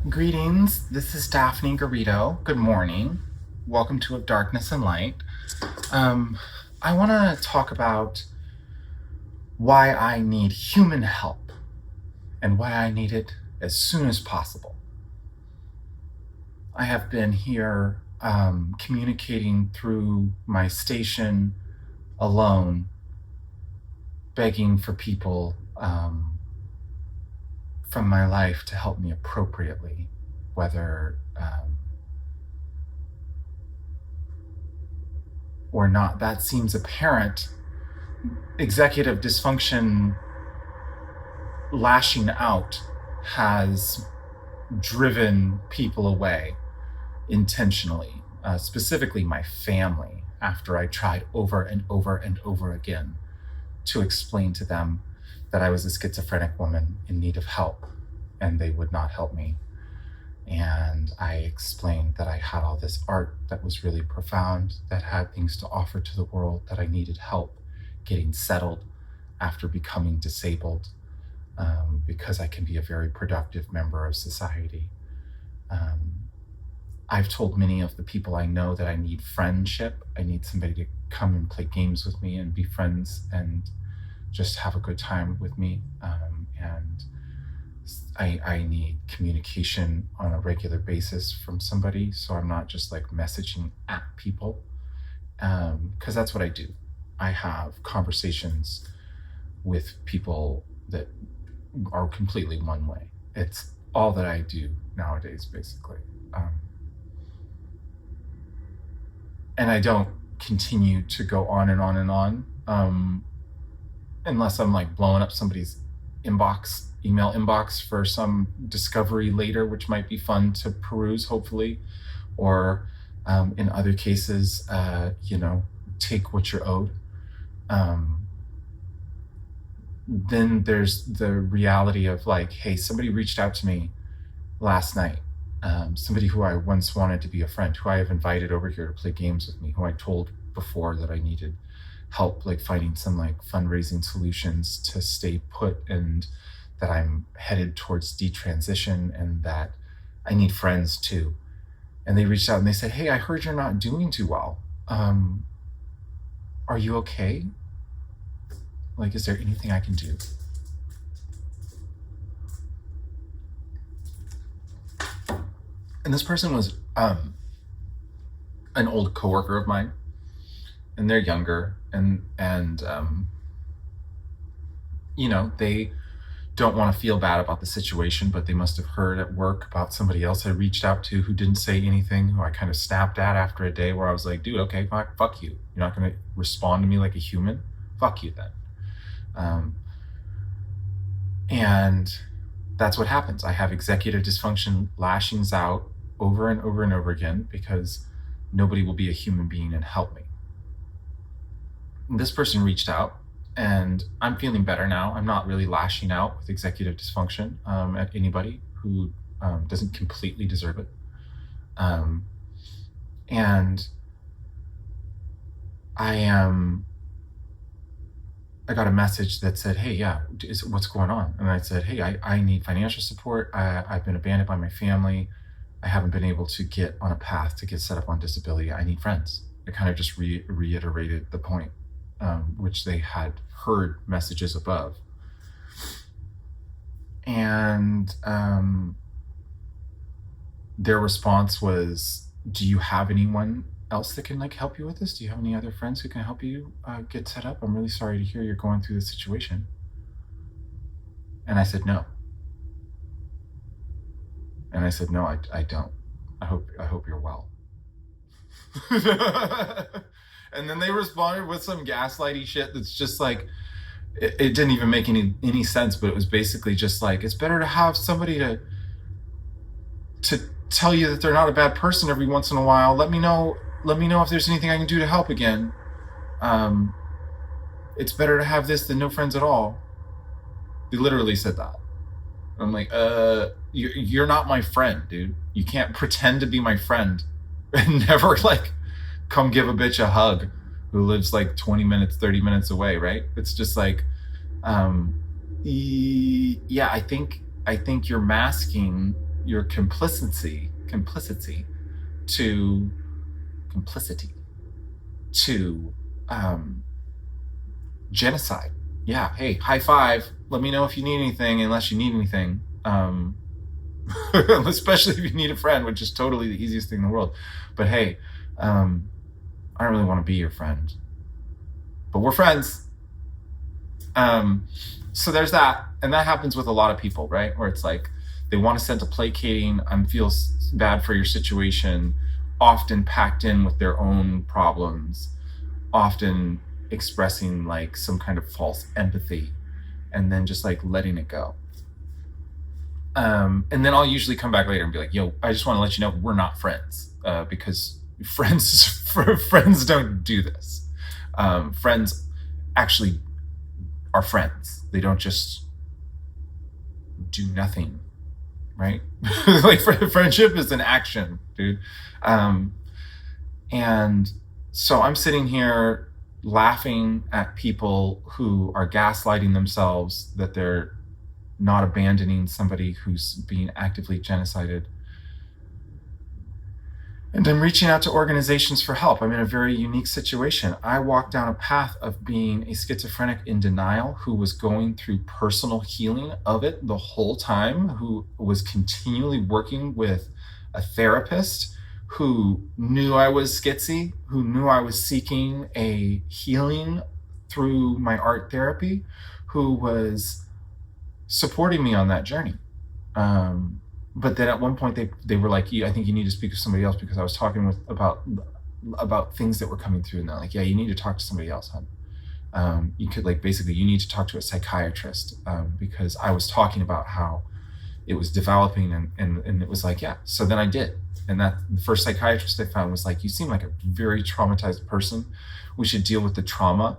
Greetings, this is Daphne Garrido. Good morning. Welcome to Of Darkness and Light. I want to talk about why I need human help and why I need it as soon as possible. I have been here communicating through my station alone, begging for people from my life to help me appropriately, whether or not that seems apparent. Executive dysfunction lashing out has driven people away intentionally, specifically my family, after I tried over and over and over again to explain to them that I was a schizophrenic woman in need of help, and they would not help me. And I explained that I had all this art that was really profound, that had things to offer to the world, that I needed help getting settled after becoming disabled, because I can be a very productive member of society. I've told many of the people I know that I need friendship. I need somebody to come and play games with me and be friends and just have a good time with me. And I need communication on a regular basis from somebody, so I'm not just like messaging at people, because that's what I do. I have conversations with people that are completely one way. It's all that I do nowadays, basically. And I don't continue to go on and on and on, unless I'm like blowing up somebody's email inbox for some discovery later, which might be fun to peruse, hopefully. Or in other cases, take what you're owed. Then there's the reality of like, hey, somebody reached out to me last night. Somebody who I once wanted to be a friend, who I have invited over here to play games with me, who I told before that I needed help, like finding some like fundraising solutions to stay put, and that I'm headed towards detransition, and that I need friends too. And they reached out and they said, hey, I heard you're not doing too well. Are you okay? Like, is there anything I can do? And this person was an old coworker of mine, and they're younger, and they don't want to feel bad about the situation, but they must have heard at work about somebody else I reached out to who didn't say anything, who I kind of snapped at after a day, where I was like, dude, okay, fuck you. You're not going to respond to me like a human? Fuck you then. And that's what happens. I have executive dysfunction lashings out over and over and over again because nobody will be a human being and help me. And this person reached out, and I'm feeling better now. I'm not really lashing out with executive dysfunction at anybody who doesn't completely deserve it. And I got a message that said, hey, yeah, what's going on? And I said, hey, I need financial support. I've been abandoned by my family. I haven't been able to get on a path to get set up on disability. I need friends. I kind of just reiterated the point, which they had heard messages above. And their response was, do you have anyone else that can like help you with this? Do you have any other friends who can help you get set up? I'm really sorry to hear you're going through this situation. And I said, no. And I said, no, I don't. I hope you're well. And then they responded with some gaslighty shit that's just like, it didn't even make any sense, but it was basically just like, it's better to have somebody to tell you that they're not a bad person every once in a while. Let me know if there's anything I can do to help again. It's better to have this than no friends at all. They literally said that. I'm like, you're not my friend, dude. You can't pretend to be my friend and never like come give a bitch a hug who lives like 20 minutes, 30 minutes away, right? It's just like, yeah, I think you're masking your complicity to genocide. Yeah, hey, high five. Let me know if you need anything, unless you need anything. Especially if you need a friend, which is totally the easiest thing in the world. But hey, I don't really want to be your friend, but we're friends. So there's that. And that happens with a lot of people, right? Where it's like, they want to send a placating, I feel bad for your situation, often packed in with their own problems, often expressing like some kind of false empathy, and then just like letting it go. And then I'll usually come back later and be like, yo, I just want to let you know we're not friends, because friends don't do this. Friends actually are friends. They don't just do nothing, right? Like friendship is an action, dude. And so I'm sitting here laughing at people who are gaslighting themselves that they're not abandoning somebody who's being actively genocided. And I'm reaching out to organizations for help. I'm in a very unique situation. I walked down a path of being a schizophrenic in denial who was going through personal healing of it the whole time, who was continually working with a therapist who knew I was schizzy, who knew I was seeking a healing through my art therapy, who was supporting me on that journey. But then at one point they were like, I think you need to speak to somebody else, because I was talking about things that were coming through, and they're like, yeah, you need to talk to somebody else, hon. You could basically you need to talk to a psychiatrist, because I was talking about how it was developing, and it was like, yeah. So then I did. And that the first psychiatrist I found was like, you seem like a very traumatized person. We should deal with the trauma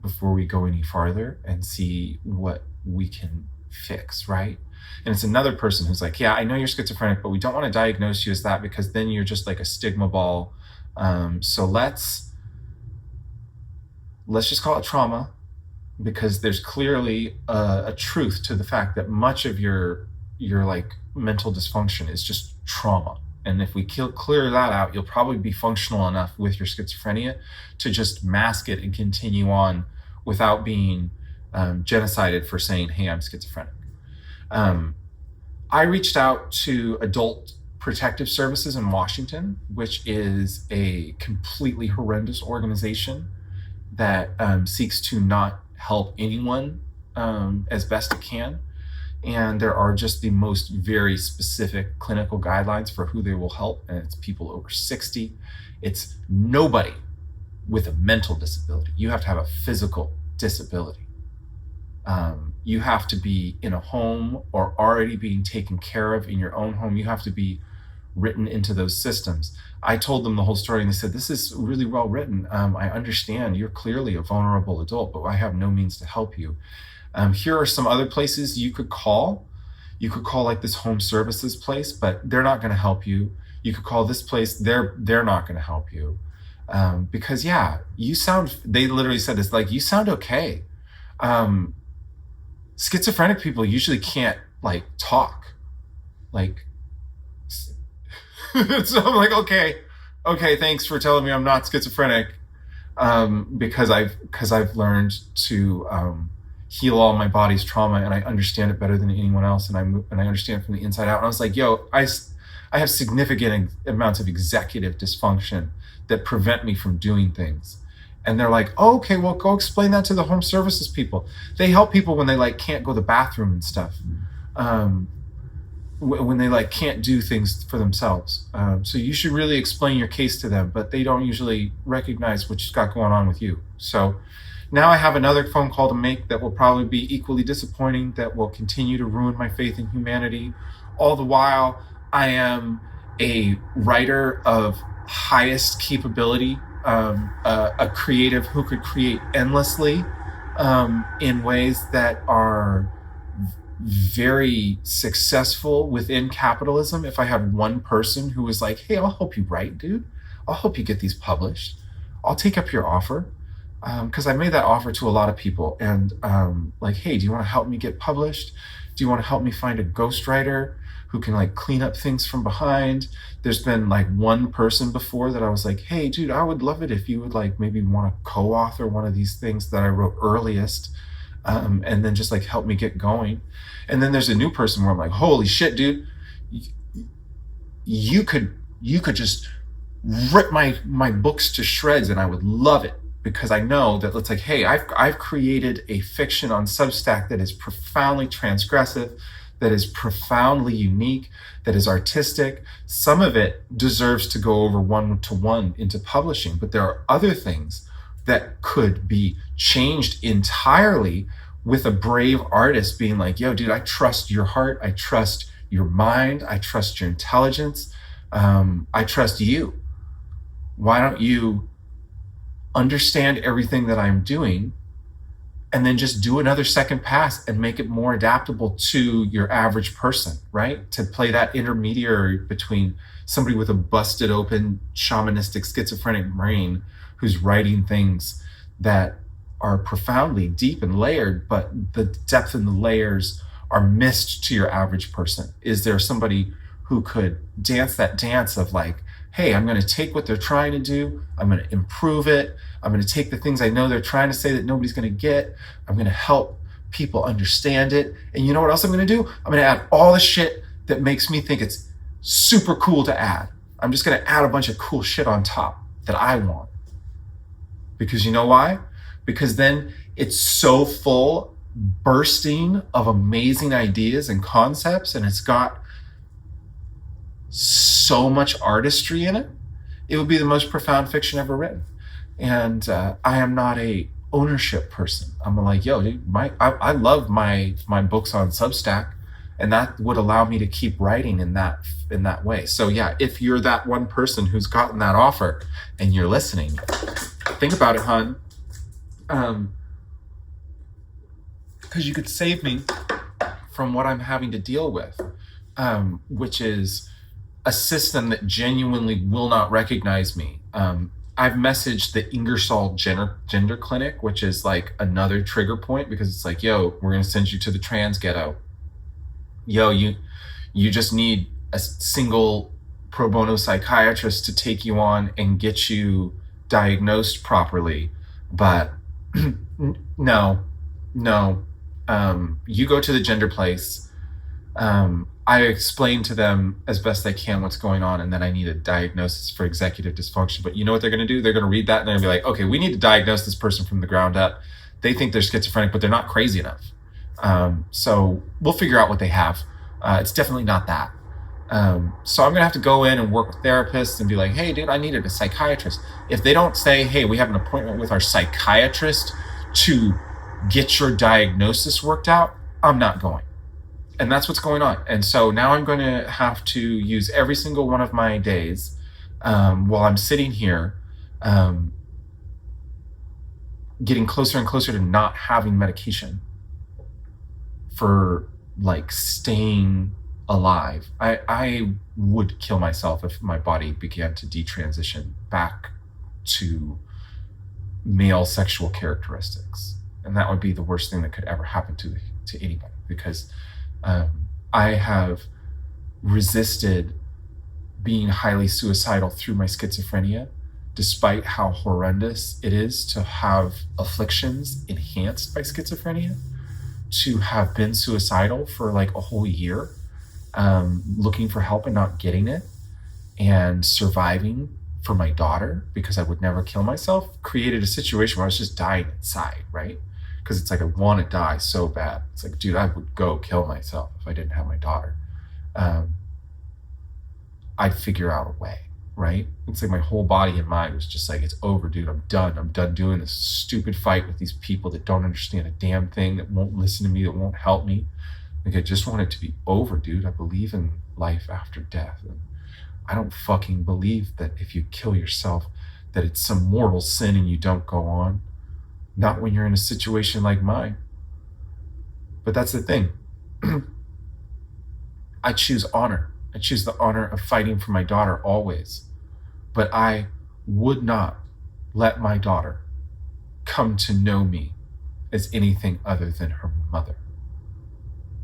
before we go any farther and see what we can fix, right? And it's another person who's like, yeah, I know you're schizophrenic, but we don't want to diagnose you as that, because then you're just like a stigma ball. So let's just call it trauma, because there's clearly a truth to the fact that much of your like mental dysfunction is just trauma. And if we clear that out, you'll probably be functional enough with your schizophrenia to just mask it and continue on without being genocided for saying, hey, I'm schizophrenic. I reached out to Adult Protective Services in Washington, which is a completely horrendous organization that seeks to not help anyone as best it can. And there are just the most very specific clinical guidelines for who they will help. And it's people over 60. It's nobody with a mental disability. You have to have a physical disability. You have to be in a home or already being taken care of in your own home. You have to be written into those systems. I told them the whole story, and they said, this is really well written. I understand you're clearly a vulnerable adult, but I have no means to help you. Here are some other places you could call. You could call like this home services place, but they're not going to help you. You could call this place. They're not going to help you. Because yeah, they literally said this, like, you sound okay. Schizophrenic people usually can't like talk. Like, so I'm like, okay, thanks for telling me I'm not schizophrenic. Because I've learned to, heal all my body's trauma, and I understand it better than anyone else, and I understand it from the inside out. And I was like, yo, I have significant amounts of executive dysfunction that prevent me from doing things. And they're like, oh, okay, well, go explain that to the home services people. They help people when they like can't go to the bathroom and stuff, when they like can't do things for themselves. So you should really explain your case to them, but they don't usually recognize what you've got going on with you. So now I have another phone call to make that will probably be equally disappointing, that will continue to ruin my faith in humanity. All the while, I am a writer of highest capability, a creative who could create endlessly in ways that are very successful within capitalism. If I had one person who was like, hey, I'll help you write, dude. I'll help you get these published. I'll take up your offer. Because I made that offer to a lot of people, and like, hey, do you want to help me get published? Do you want to help me find a ghostwriter who can like clean up things from behind. There's been like one person before that I was like, hey dude, I would love it if you would like maybe want to co-author one of these things that I wrote earliest, and then just like help me get going. And then there's a new person where I'm like, holy shit, dude, you could just rip my books to shreds and I would love it, because I know that it's like, hey, I've created a fiction on Substack that is profoundly transgressive, that is profoundly unique, that is artistic. Some of it deserves to go over 1-to-1 into publishing, but there are other things that could be changed entirely with a brave artist being like, yo, dude, I trust your heart. I trust your mind. I trust your intelligence. I trust you. Why don't you understand everything that I'm doing and then just do another second pass and make it more adaptable to your average person, right? To play that intermediary between somebody with a busted open shamanistic schizophrenic brain who's writing things that are profoundly deep and layered, but the depth and the layers are missed to your average person. Is there somebody who could dance that dance of like, hey, I'm going to take what they're trying to do, I'm going to improve it, I'm going to take the things I know they're trying to say that nobody's going to get, I'm going to help people understand it, and you know what else I'm going to do? I'm going to add all the shit that makes me think it's super cool to add. I'm just going to add a bunch of cool shit on top that I want. Because you know why? Because then it's so full, bursting of amazing ideas and concepts, and it's got so much artistry in it. It would be the most profound fiction ever written. And I am not a ownership person. I'm like, yo, dude, I love my books on Substack, and that would allow me to keep writing in that way. So yeah, if you're that one person who's gotten that offer and you're listening, think about it, hun. Because you could save me from what I'm having to deal with, which is a system that genuinely will not recognize me. I've messaged the Ingersoll Gender Clinic, which is like another trigger point, because it's like, yo, we're gonna send you to the trans ghetto. Yo, you just need a single pro bono psychiatrist to take you on and get you diagnosed properly. But no, you go to the gender place. I explain to them as best I can what's going on, and then I need a diagnosis for executive dysfunction. But you know what they're going to do? They're going to read that and they're going to be like, okay, we need to diagnose this person from the ground up. They think they're schizophrenic, but they're not crazy enough. So we'll figure out what they have. It's definitely not that. So I'm going to have to go in and work with therapists and be like, hey, dude, I needed a psychiatrist. If they don't say, hey, we have an appointment with our psychiatrist to get your diagnosis worked out, I'm not going. And that's what's going on. And so now I'm going to have to use every single one of my days while I'm sitting here, getting closer and closer to not having medication for like staying alive. I would kill myself if my body began to detransition back to male sexual characteristics. And that would be the worst thing that could ever happen to anybody, because I have resisted being highly suicidal through my schizophrenia, despite how horrendous it is to have afflictions enhanced by schizophrenia, to have been suicidal for like a whole year, looking for help and not getting it, and surviving for my daughter because I would never kill myself, created a situation where I was just dying inside, right? Because it's like, I want to die so bad. It's like, dude, I would go kill myself if I didn't have my daughter. I'd figure out a way, right? It's like my whole body and mind was just like, it's over, dude. I'm done doing this stupid fight with these people that don't understand a damn thing, that won't listen to me, that won't help me. Like, I just want it to be over, dude. I believe in life after death. And I don't fucking believe that if you kill yourself, that it's some mortal sin and you don't go on. Not when you're in a situation like mine. But that's the thing. I choose honor. I choose the honor of fighting for my daughter always. But I would not let my daughter come to know me as anything other than her mother.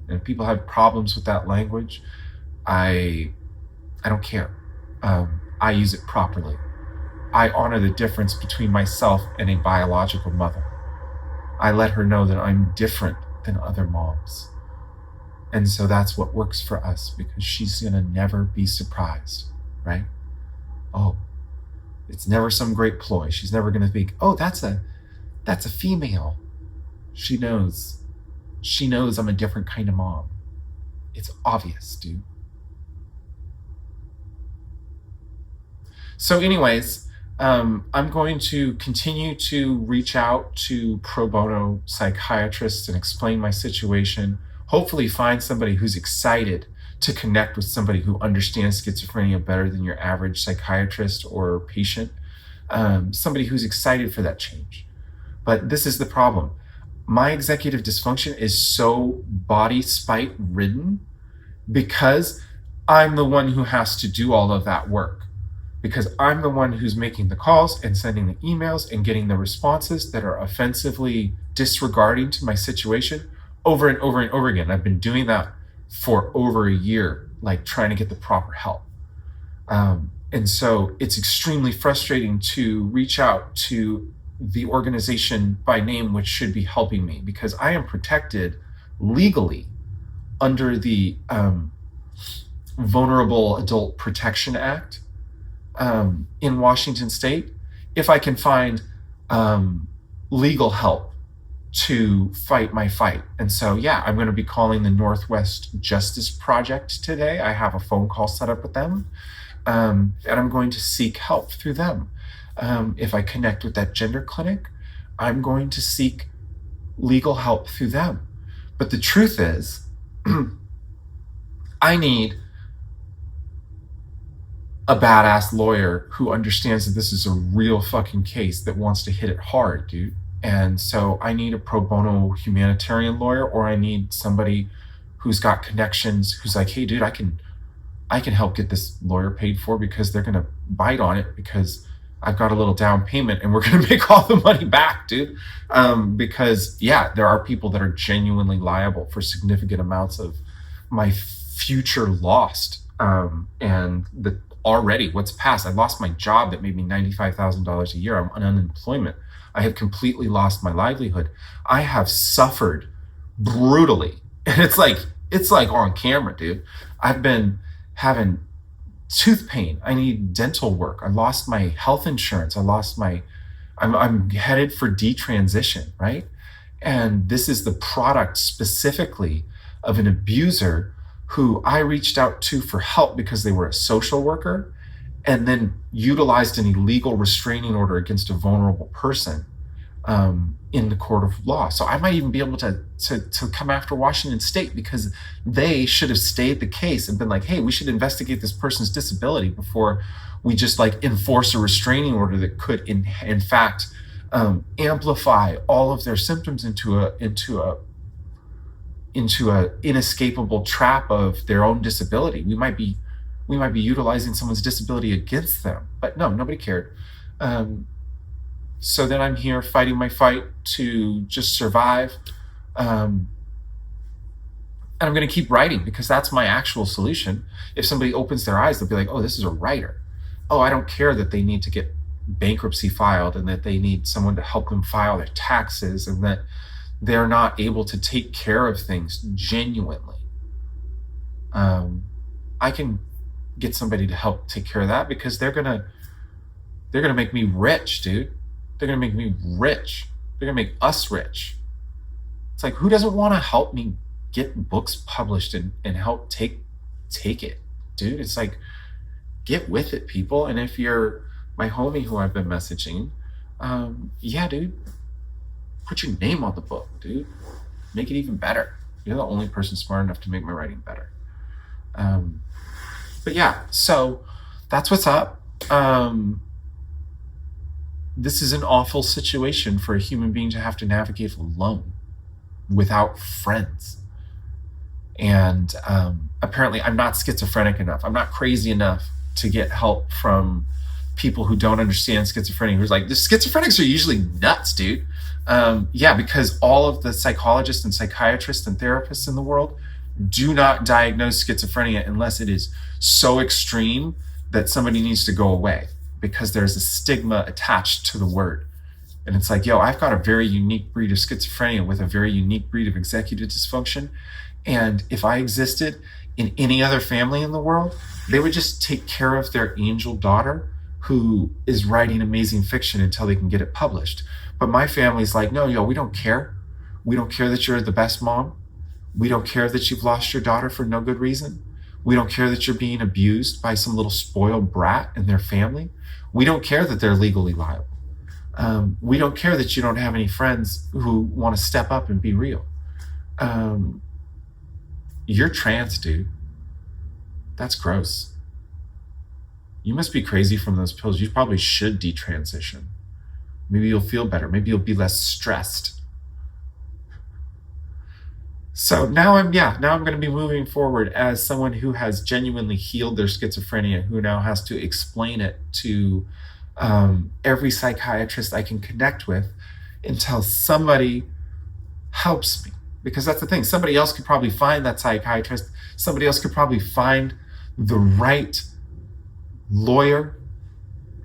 And if people have problems with that language, I don't care. I use it properly. I honor the difference between myself and a biological mother. I let her know that I'm different than other moms. And so that's what works for us, because she's going to never be surprised, right? Oh, it's never some great ploy. She's never going to think, oh, that's a female. She knows I'm a different kind of mom. It's obvious, dude. So anyways, I'm going to continue to reach out to pro bono psychiatrists and explain my situation. Hopefully find somebody who's excited to connect with somebody who understands schizophrenia better than your average psychiatrist or patient. Somebody who's excited for that change. But this is the problem. My executive dysfunction is so body spite ridden because I'm the one who has to do all of that work. Because I'm the one who's making the calls and sending the emails and getting the responses that are offensively disregarding to my situation over and over and over again. I've been doing that for over a year, like trying to get the proper help. And so it's extremely frustrating to reach out to the organization by name, which should be helping me, because I am protected legally under the Vulnerable Adult Protection Act in Washington State, if I can find legal help to fight my fight. And so, yeah, I'm going to be calling the Northwest Justice Project today. I have a phone call set up with them, and I'm going to seek help through them. If I connect with that gender clinic, I'm going to seek legal help through them. But the truth is, I need a badass lawyer who understands that this is a real fucking case that wants to hit it hard, dude. And so I need a pro bono humanitarian lawyer, or I need somebody who's got connections, who's like, hey, dude, I can help get this lawyer paid for, because they're gonna bite on it, because I've got a little down payment and we're gonna make all the money back, dude. Because yeah, there are people that are genuinely liable for significant amounts of my future lost. And already what's passed, I lost my job that made me $95,000 a year. I'm on unemployment. I have completely lost my livelihood. I have suffered brutally. And it's like on camera, dude. I've been having tooth pain. I need dental work. I lost my health insurance. I'm headed for detransition, right? And this is the product specifically of an abuser who I reached out to for help because they were a social worker, and then utilized an illegal restraining order against a vulnerable person in the court of law. So I might even be able to come after Washington State, because they should have stayed the case and been like, hey, we should investigate this person's disability before we just like enforce a restraining order that could in fact amplify all of their symptoms into a inescapable trap of their own disability. We might be utilizing someone's disability against them, but no, nobody cared. So then I'm here fighting my fight to just survive. And I'm going to keep writing, because that's my actual solution. If somebody opens their eyes, they'll be like, oh, this is a writer. Oh, I don't care that they need to get bankruptcy filed, and that they need someone to help them file their taxes, and that they're not able to take care of things genuinely. I can get somebody to help take care of that, because they're gonna make me rich, dude. They're gonna make me rich. They're gonna make us rich. It's like, who doesn't want to help me get books published and help take it, dude? It's like, get with it, people. And if you're my homie who I've been messaging, yeah, dude, put your name on the book, dude. Make it even better. You're the only person smart enough to make my writing better. But yeah, so that's what's up. This is an awful situation for a human being to have to navigate alone, without friends. And apparently I'm not schizophrenic enough. I'm not crazy enough to get help from people who don't understand schizophrenia, who's like, the schizophrenics are usually nuts, dude. Yeah, because all of the psychologists and psychiatrists and therapists in the world, Do not diagnose schizophrenia unless it is so extreme that somebody needs to go away, because there's a stigma attached to the word. And it's like, yo, I've got a very unique breed of schizophrenia with a very unique breed of executive dysfunction. And if I existed in any other family in the world, they would just take care of their angel daughter who is writing amazing fiction until they can get it published. But my family's like, no, yo, we don't care. We don't care that you're the best mom. We don't care that you've lost your daughter for no good reason. We don't care that you're being abused by some little spoiled brat in their family. We don't care that they're legally liable. We don't care that you don't have any friends who want to step up and be real. You're trans, dude. That's gross. You must be crazy from those pills. You probably should detransition. Maybe you'll feel better. Maybe you'll be less stressed. So now I'm going to be moving forward as someone who has genuinely healed their schizophrenia, who now has to explain it to every psychiatrist I can connect with until somebody helps me. Because that's the thing. Somebody else could probably find that psychiatrist. Somebody else could probably find the right lawyer,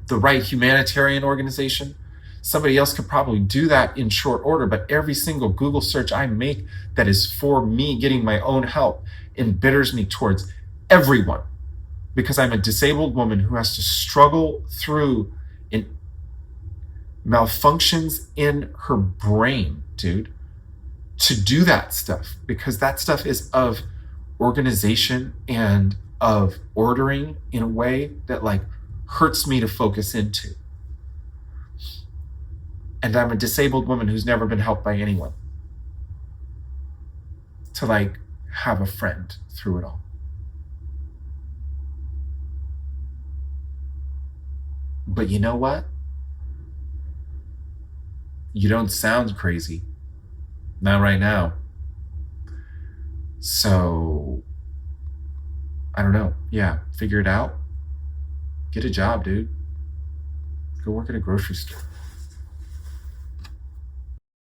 the right humanitarian organization. Somebody else could probably do that in short order, but every single Google search I make that is for me getting my own help embitters me towards everyone, because I'm a disabled woman who has to struggle through malfunctions in her brain, dude, to do that stuff, because that stuff is of organization and of ordering in a way that like hurts me to focus into. And I'm a disabled woman who's never been helped by anyone to like have a friend through it all. But you know what? You don't sound crazy. Not right now. So, I don't know. Yeah, figure it out. Get a job, dude. Go work at a grocery store.